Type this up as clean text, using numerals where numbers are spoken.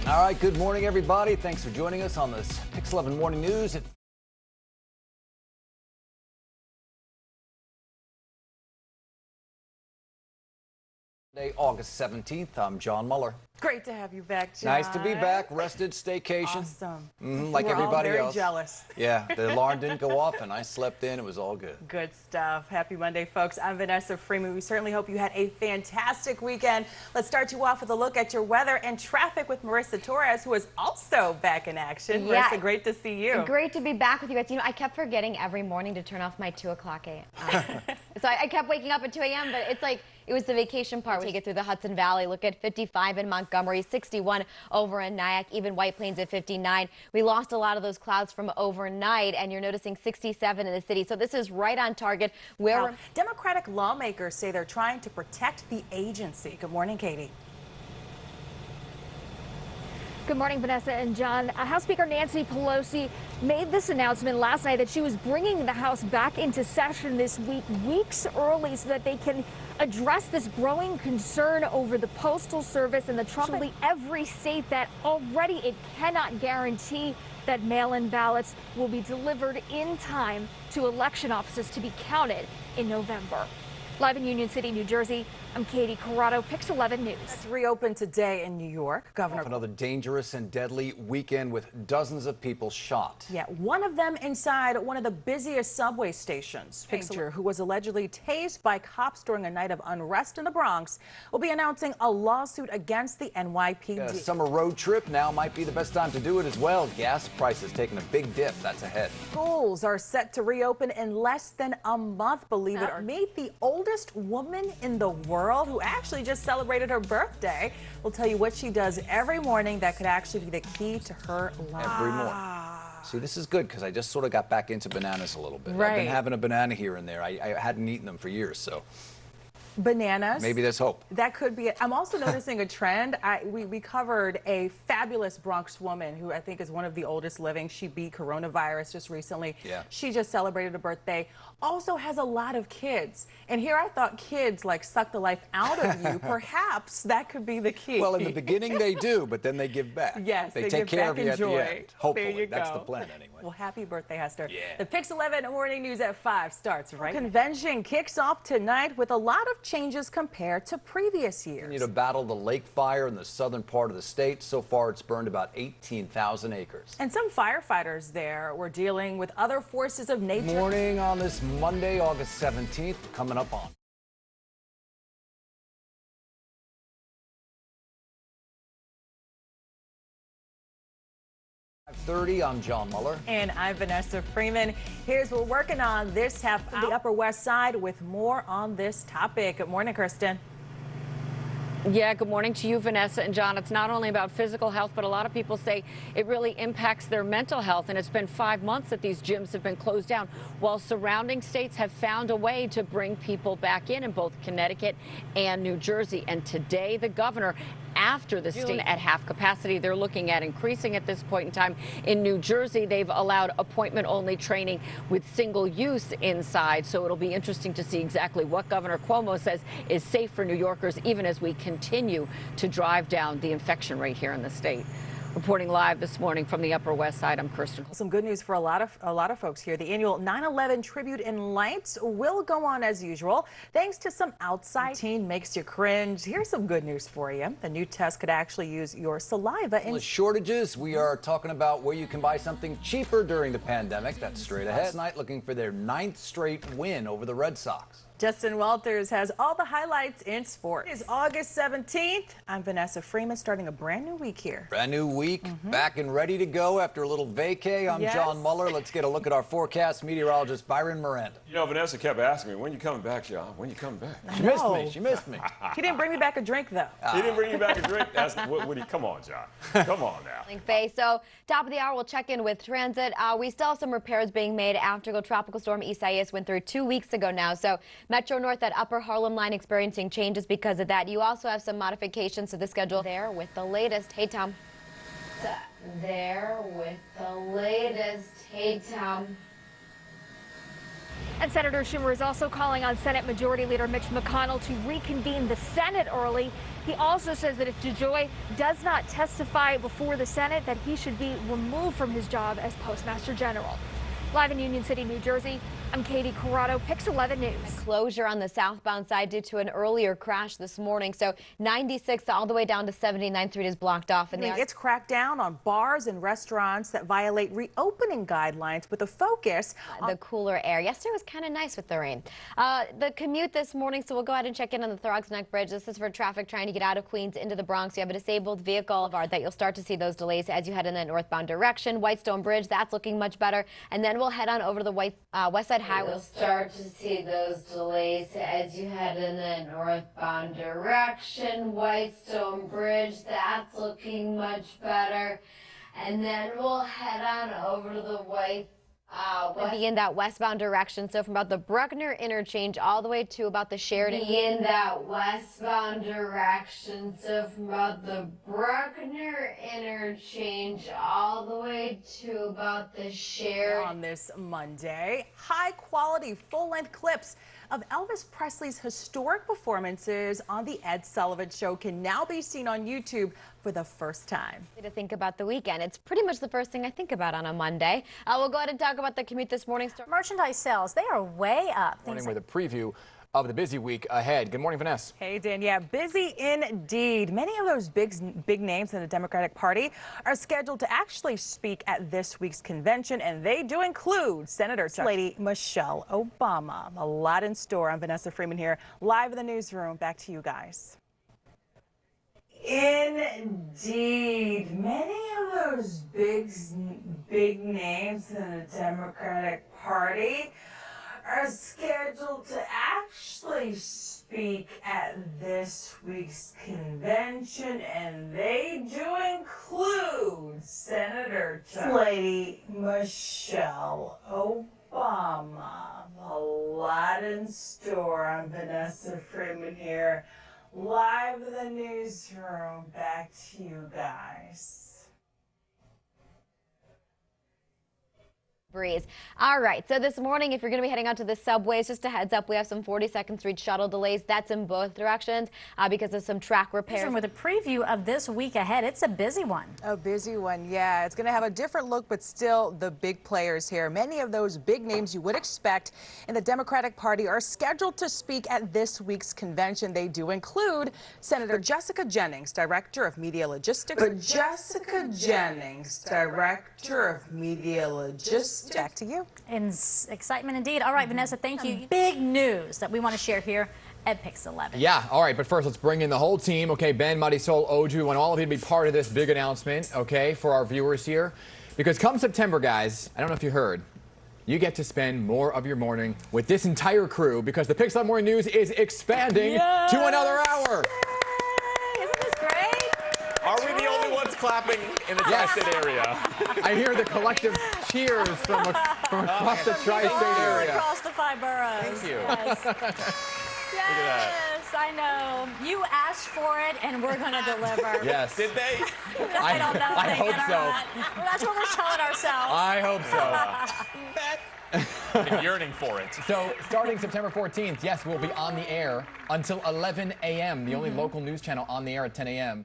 All right, good morning, everybody. Thanks for joining us on this Pix 11 Morning News. Today, August 17th. I'm John Muller. Great to have you back, John. Nice to be back. Rested, staycation. Awesome. Like We're everybody all very else. jealous. Yeah, the alarm didn't go off, and I slept in. It was all good. Good stuff. Happy Monday, folks. I'm Vanessa Freeman. We certainly hope you had a fantastic weekend. Let's start you off with a look at your weather and traffic with Marissa Torres, who is also back in action. Yeah. Marissa, great to see you. Great to be back with you guys. You know, I kept forgetting every morning to turn off my 2 o'clock a.m. So I kept waking up at 2 a.m., but it's like it was the vacation part. We take it through the Hudson Valley. Look at 55 in Montgomery, 61 over in Nyack, even White Plains at 59. We lost a lot of those clouds from overnight, and you're noticing 67 in the city. So this is right on target. Where Democratic lawmakers say they're trying to protect the agency. Good morning, Katie. Good morning, Vanessa and John. House Speaker Nancy Pelosi made this announcement last night that she was bringing the House back into session this week, weeks early, so that they can address this growing concern over the Postal Service and the Trump. Every state that already it cannot guarantee that mail-in ballots will be delivered in time to election offices to be counted in November. Live in Union City, New Jersey, I'm Katie Corrado, Pix 11 News. It's reopened today in New York. Governor. Another dangerous and deadly weekend with dozens of people shot. Yeah, one of them inside one of the busiest subway stations. Picture who was allegedly tased by cops during a night of unrest in the Bronx will be announcing a lawsuit against the NYPD. A summer road trip now might be the best time to do it as well. Gas prices taking a big dip. That's ahead. Schools are set to reopen in less than a month, believe it or not. Meet the oldest woman in the world who actually just celebrated her birthday. We'll tell you what she does every morning that could actually be the key to her life. Every morning. See, this is good because I just sort of got back into bananas a little bit. Right. I've been having a banana here and there. I hadn't eaten them for years, so. Bananas. Maybe there's hope. That could be it. I'm also noticing a trend. We covered a fabulous Bronx woman who I think is one of the oldest living. She beat coronavirus just recently. Yeah. She just celebrated a birthday. Also has a lot of kids. And here I thought kids like suck the life out of you. Perhaps that could be the key. Well, in the beginning they do, but then they give back. Yes, they take care of you at the end. Hopefully. There you That's go. the plan anyway. Well, happy birthday, Hester. Yeah. The Pix 11 Morning News at 5 starts right now. Convention kicks off tonight with a lot of changes compared to previous years. Continue to battle the lake fire in the southern part of the state. So far, it's burned about 18,000 acres. And some firefighters there were dealing with other forces of nature. Morning on this Monday, August 17th, coming up on. 5:30, I'm John Muller. And I'm Vanessa Freeman. Here's what we're working on this half of the Upper West Side with more on this topic. Good morning, Kirstin. Yeah, good morning to you, Vanessa and John. It's not only about physical health, but a lot of people say it really impacts their mental health. And it's been 5 months that these gyms have been closed down, while surrounding states have found a way to bring people back in both Connecticut and New Jersey. And today, the governor, after the state at half capacity, they're looking at increasing at this point in time. In New Jersey, they've allowed appointment-only training with single use inside. So it'll be interesting to see exactly what Governor Cuomo says is safe for New Yorkers, even as we continue to drive down the infection rate here in the state. Reporting live this morning from the Upper West Side, I'm Kirstin. Some good news for a lot of folks here. The annual 9/11 tribute in lights will go on as usual, thanks to some outside routine makes you cringe. Here's some good news for you. The new test could actually use your saliva. Well, shortages. We are talking about where you can buy something cheaper during the pandemic. That's straight ahead. Tonight, looking for their 9th straight win over the Red Sox. Justin Walters has all the highlights in sports. It's August 17th. I'm Vanessa Freeman, starting a brand new week here. Brand new week, back and ready to go after a little vacay. I'm John Muller. Let's get a look at our forecast meteorologist, Byron Miranda. You know, Vanessa kept asking me, when you coming back, John? When you coming back? She missed me. She missed me. He didn't bring me back a drink, though. He didn't bring you back a drink? Come on, John. Come on now. Bay. So top of the hour, we'll check in with transit. We still have some repairs being made after Tropical Storm Isaias went through 2 weeks ago now. So Metro North, that upper Harlem line experiencing changes because of that. You also have some modifications to the schedule there with the latest. Hey, Tom. There with the latest. Hey, Tom. And Senator Schumer is also calling on Senate Majority Leader Mitch McConnell to reconvene the Senate early. He also says that if DeJoy does not testify before the Senate, that he should be removed from his job as Postmaster General. Live in Union City, New Jersey, I'm Katie Corrado, Pix 11 News. Closure on the southbound side due to an earlier crash this morning. So 96 all the way down to 79th Street is blocked off. And it's cracked down on bars and restaurants that violate reopening guidelines with a focus on the cooler air. Yesterday was kind of nice with the rain. The commute this morning, so we'll go ahead and check in on the Throgs Neck Bridge. This is for traffic trying to get out of Queens into the Bronx. You have a disabled vehicle that you'll start to see those delays as you head in that northbound direction. Whitestone Bridge, that's looking much better. And then we'll head on over to the West Side Highway. You'll start to see those delays as you head in the northbound direction. Whitestone Bridge, that's looking much better. And then we'll head on over to the be in that westbound direction, so from about the Bruckner interchange all the way to about the Sheridan. Be in that westbound direction, so from about the Bruckner interchange all the way to about the Sheridan. On this Monday, high-quality, full-length clips of Elvis Presley's historic performances on The Ed Sullivan Show can now be seen on YouTube for the first time. To think about the weekend. It's pretty much the first thing I think about on a Monday. We'll go ahead and talk about the commute this morning. Merchandise sales, they are way up. Morning with a preview of the busy week ahead. Good morning, Vanessa. Hey, Dan. Yeah, busy indeed. Many of those big names in the Democratic Party are scheduled to actually speak at this week's convention, and they do include Senator Lady Michelle Obama. A lot in store. I'm Vanessa Freeman here, live in the newsroom. Back to you guys. Indeed, many of those big names in the Democratic Party are scheduled to actually speak at this week's convention, and they do include Senator Lady Michelle Obama. A lot in store. I'm Vanessa Freeman here, live in the newsroom. Back to you guys. Breeze. All right, so this morning, if you're going to be heading out to the subways, just a heads up, we have some 42nd Street shuttle delays. That's in both directions because of some track repairs. With a preview of this week ahead, it's a busy one. A busy one, yeah. It's going to have a different look, but still the big players here. Many of those big names you would expect in the Democratic Party are scheduled to speak at this week's convention. They do include Senator Jessica Jennings, Director of Media Logistics. Jessica Jennings, Director of Media Logistics. Back to you. Excitement indeed. All right, Vanessa, thank you. Big news that we want to share here at Pix 11. Yeah, all right, but first let's bring in the whole team. Okay, Ben, Marisol, Oju, want all of you to be part of this big announcement, okay, for our viewers here. Because come September, guys, I don't know if you heard, you get to spend more of your morning with this entire crew because the Pix 11 Morning News is expanding to another hour. Isn't this great? Are we the only ones clapping in the tri-state area? I hear the collective cheers from across the tri-state area. Across the 5 boroughs. Thank you. Yes. Yes, I know. You asked for it, and we're going to deliver. Yes. Did they? I don't know if I they hope did or so. not. Well, that's what we're telling ourselves. I hope so. I'm yearning for it. So, starting September 14th, yes, we'll be on the air until 11 a.m., the only local news channel on the air at 10 a.m.